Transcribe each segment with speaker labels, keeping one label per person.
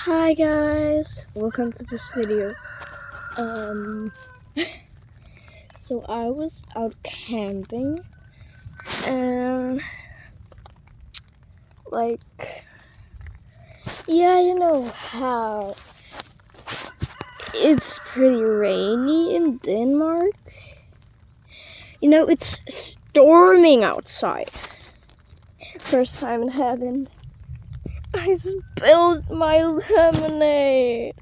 Speaker 1: Hi guys, welcome to this video. So I was out camping and you know how it's pretty rainy in Denmark. You know, it's storming outside. First time it happened. I spilled my lemonade.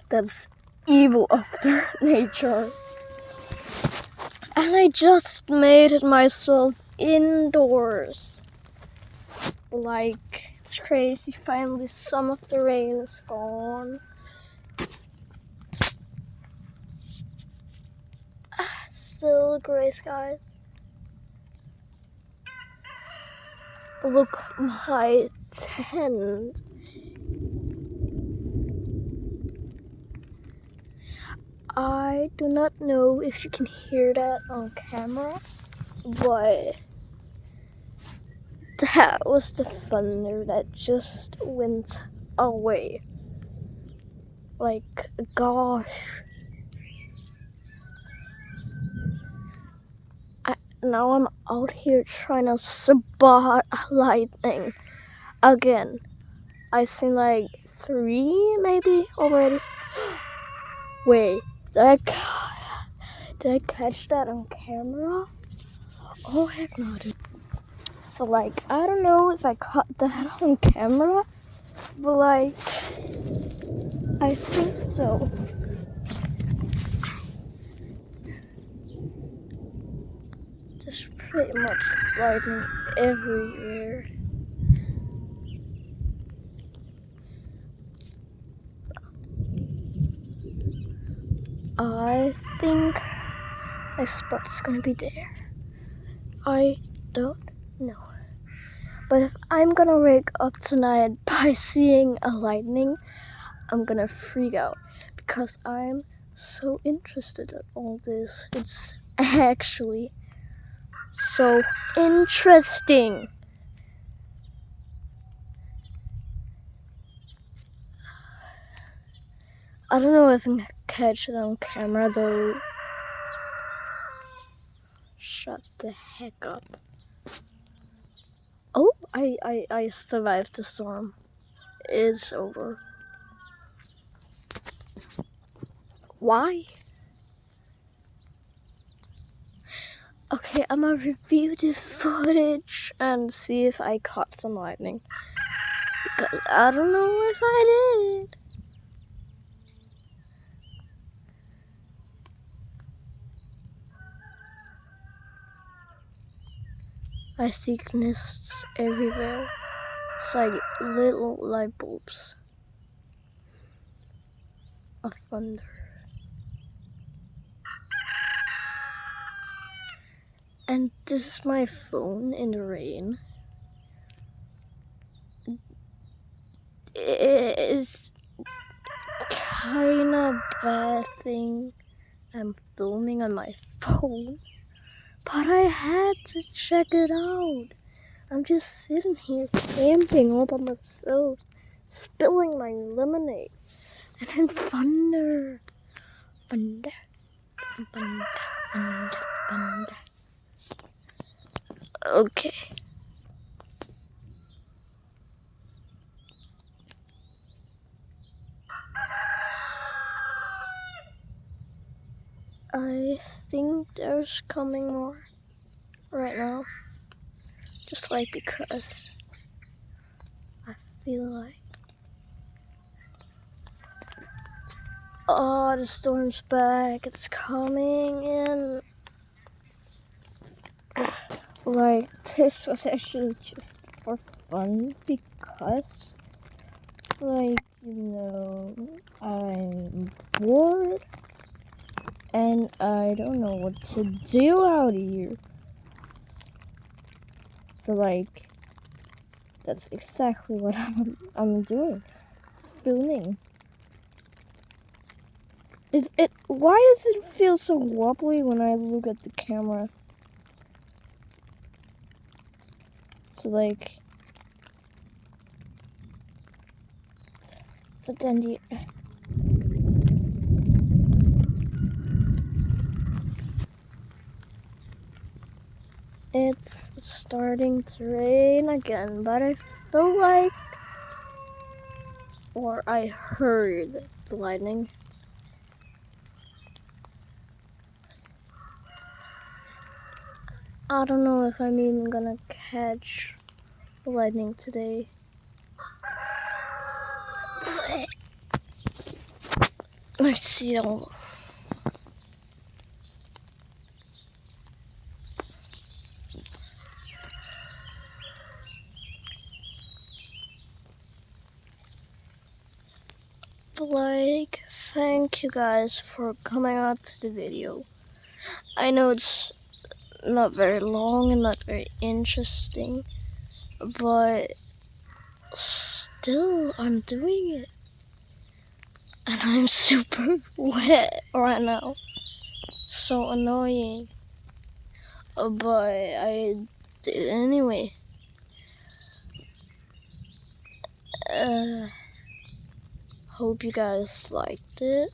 Speaker 1: That's evil after nature. And I just made it myself indoors. It's crazy. Finally, some of the rain is gone. Still gray skies. Look, my tent. I do not know if you can hear that on camera, but that was the thunder that just went away. Gosh. Now I'm out here trying to spot lightning again. I seen 3 maybe already. Wait, did I catch that on camera? Oh heck no, dude. So I don't know if I caught that on camera, but I think so. Just pretty much lightning everywhere. I think my spot's gonna be there. I don't know. But if I'm gonna wake up tonight by seeing a lightning, I'm gonna freak out because I'm so interested in all this. It's actually so interesting. I don't know if I can catch it on camera though. Shut the heck up. Oh, I survived the storm. It's over. Why? Okay, I'm gonna review the footage and see if I caught some lightning. Because I don't know if I did. I see gnists everywhere. It's like little light bulbs of thunder. And this is my phone in the rain. It's kind of bad thing I'm filming on my phone, but I had to check it out. I'm just sitting here camping all by myself, spilling my lemonade, and then thunder. Thunder. Thunder. Thunder. Thunder. Okay. I think there's coming more right now. Just because I feel like. Oh, the storm's back. It's coming in. This was actually just for fun because, I'm bored and I don't know what to do out here. So, that's exactly what I'm doing. Filming. Why does it feel so wobbly when I look at the camera? So But then it's starting to rain again, but I feel like, or I heard the lightning. I don't know if I'm even gonna catch the lightning today. Let's see. Like, thank you guys for coming out to the video. I know it's not very long and not very interesting, but still, I'm doing it. And I'm super wet right now. So annoying. But I did it anyway. Hope you guys liked it.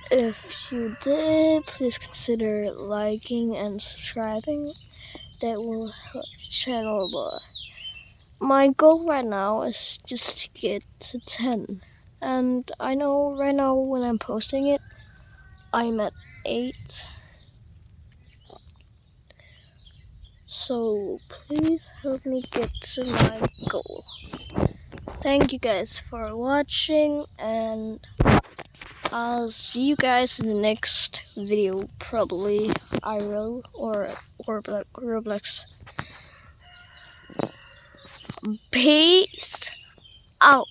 Speaker 1: If you did, please consider liking and subscribing. That will help the channel a lot. My goal right now is just to get to 10. And I know right now when I'm posting it, I'm at 8. So please help me get to my goal. Thank you guys for watching, and I'll see you guys in the next video, probably IRL or Roblox. Peace out.